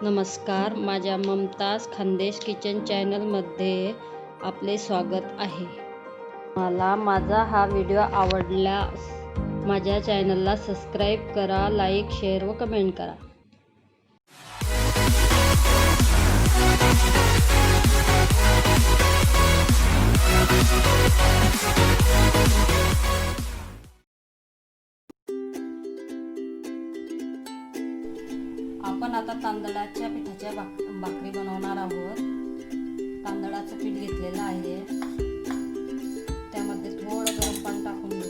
नमस्कार, माझ्या ममताज खानदेश किचन चॅनलमध्ये आपले स्वागत आहे। मला माझा हा व्हिडिओ आवडल्यास माझ्या चॅनलला सबस्क्राईब करा, लाईक, शेअर व कमेंट करा। आपण आता तांदळाच्या पिठाच्या भाकरी बनवणार आहोत। तांदळाचं पीठ घेतलेलं आहे, त्यामध्ये थोडं गरम पाणी टाकून घेऊ।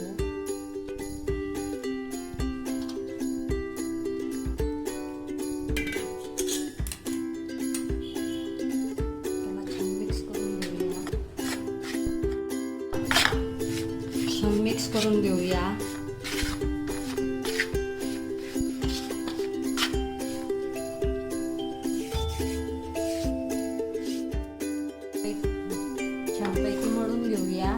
त्याला छान मिक्स करून घेऊया। छानपैकी मळून घेऊया।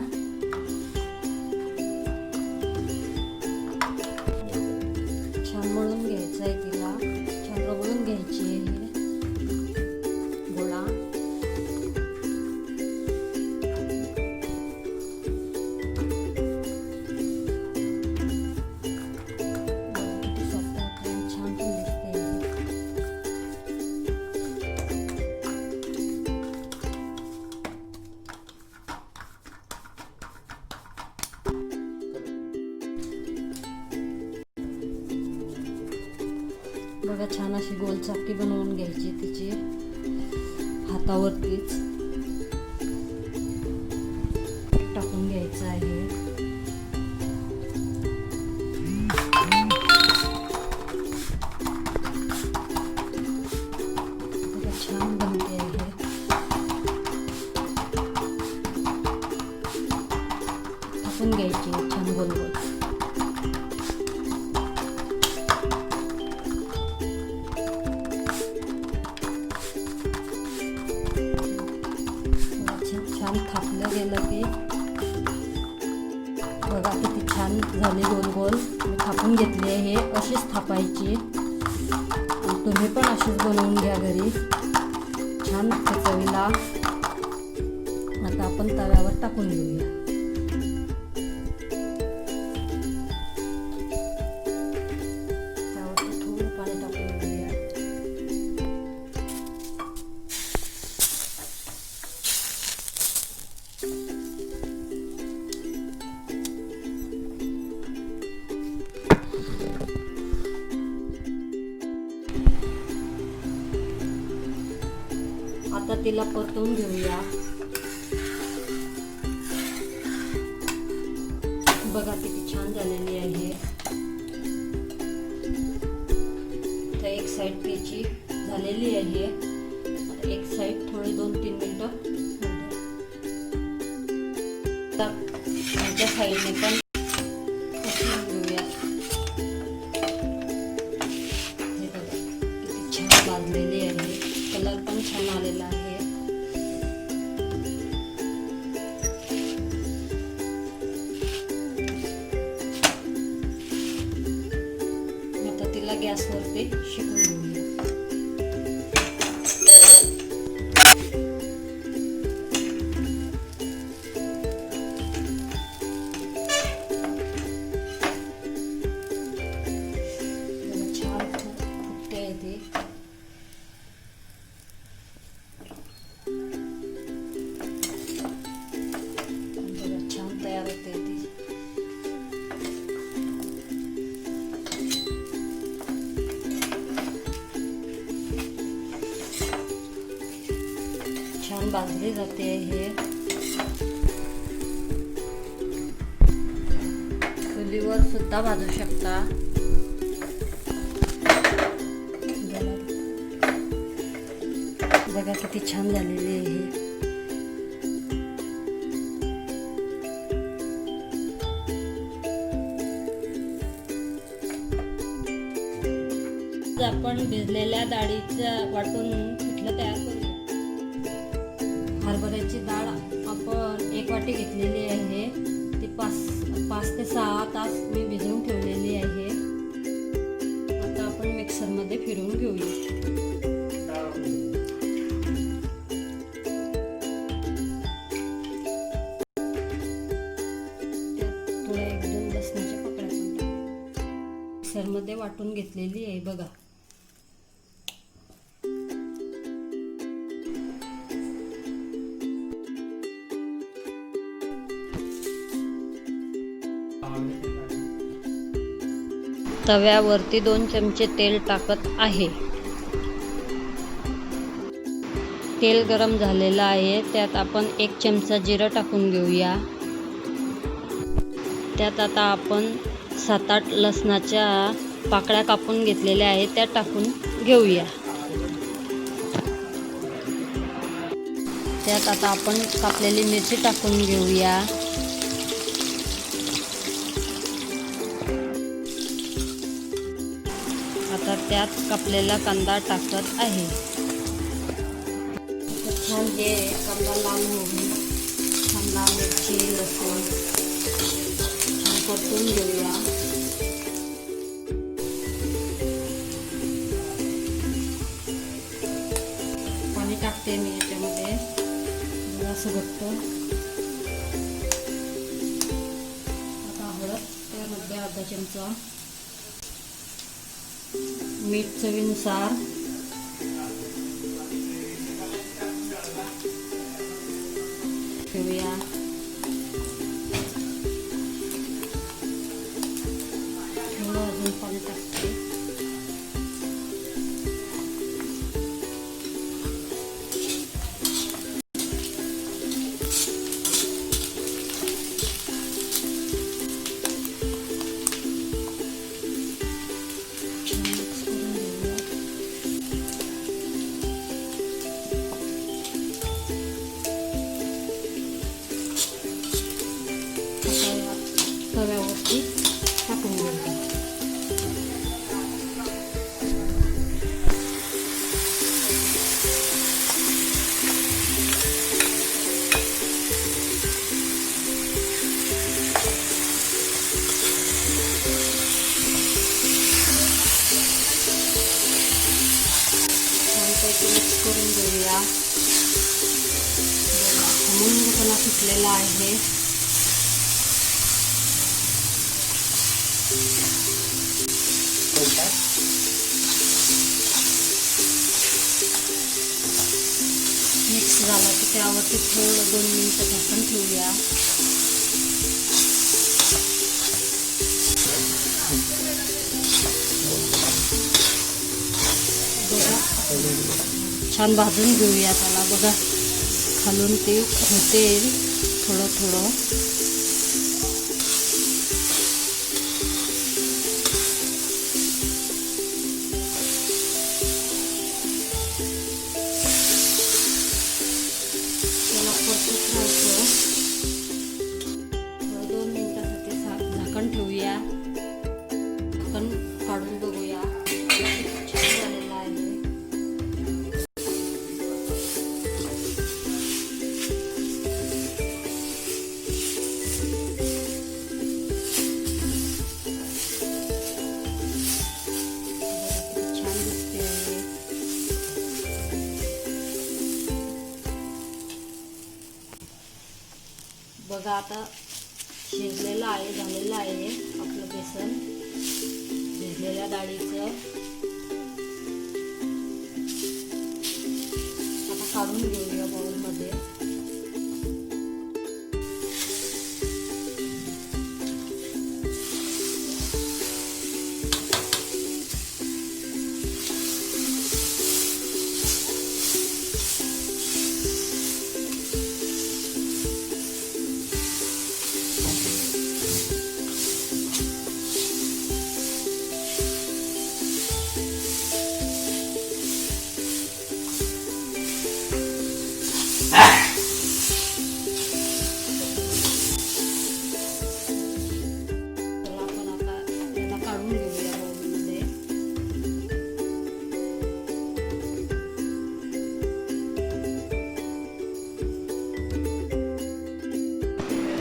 छान मळून घ्यायचं आहे, तिला छान रगडून घ्यायची आहे गोळा। किती सॉफ्ट होते, छान पण दिसते। बघा, छान अशी गोल चापटी बनवून घ्यायची तिची हातावरतीच टाकून घ्यायचं आहे। बघा, छान बनते आहे। टाकून घ्यायची छान गोल गोल। छान थापलं गेलं की बघा किती छान झाले गोल गोल। मी थापून घेतली आहे, अशीच थापायची। तुम्ही पण अशीच बनवून घ्या घरी, छान चवीला। आता आपण तव्यावर टाकून घेऊया। त्यावरती थोडं पाणी टाकून घेऊया। आता तिला परतवून घेऊया। बघा किती छान झालेली आहे। तर एक साइड तिची झालेली आहे, एक साइड थोडी 2-3 मिनिटं आमच्या साईडने पण घेऊया। हे बघा किती छान भाजलेली आहे, कलर पण छान आलेला आहे। आता तिला गॅसवरती शिकून घेऊया। छान फुटते ती। छान तयार होते ती। छान भाजली जाते हे। चुलीवर सुद्धा भाजू शकता। बघा किती छान झालेली आहे। आपण भिजलेल्या डाळीचं वाटून पिठलं तयार करूया। हरभऱ्याची डाळ आपण 1 वाटी घेतलेली आहे, ती 5 ते 6 तास मी भिजवून ठेवलेली आहे। आता आपण मिक्सरमध्ये फिरवून घेऊया। वाटून घेतलेली आहे बघा. तव्यावरती 2 चमचे तेल टाकत आहे. तेल गरम झालेलं आहे. त्यात आपण 1 चमचा जिरं टाकून घेऊया. त्यात आता आपण 7-8 लसणाच्या पाकळ्या कापून घेतलेल्या आहेत त्या टाकून घेऊया. त्यात आता आपण कापलेली मिरची टाकून घेऊया. आता त्यात कापलेला कांदा टाकत आहे. छान हे कांदा लाल होऊन कांदा मिरची लसूण छान परतून घेऊया. पाणी टाकते मी याच्यामध्ये असं घट्ट. आता हळद त्यामध्ये अर्धा चमचा, मीठ चवीनुसार, ठेवूया. थोडं अजून पाणी टाकते. तव्यावरती टाकून घ्यायचं. छानपैकी मिक्स करून घेऊया. खमंगपणा सुटलेला आहे. मिक्स झाला की त्यावरती थोडं 2 मिनिटं झाकण ठेवूया. बघा छान भाजून घेऊया त्याला. बघा खालून ते होते थोडं थोडं. थोडं 2 मिनिटासाठी झाकण ठेवूया. झाकण काढून बघूया. छान झालेलं आहे. छान दिसते. बघा आता शिजलेलं आहे, झालेलं आहे आपलं बेसन भिजलेल्या डाळीचं. आता काढून घेऊया बाउलमध्ये.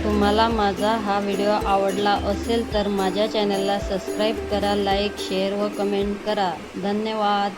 तुम्हाला माझा हा व्हिडिओ आवडला असेल तर माझ्या चॅनलला सबस्क्राईब करा, लाईक, शेअर व कमेंट करा. धन्यवाद.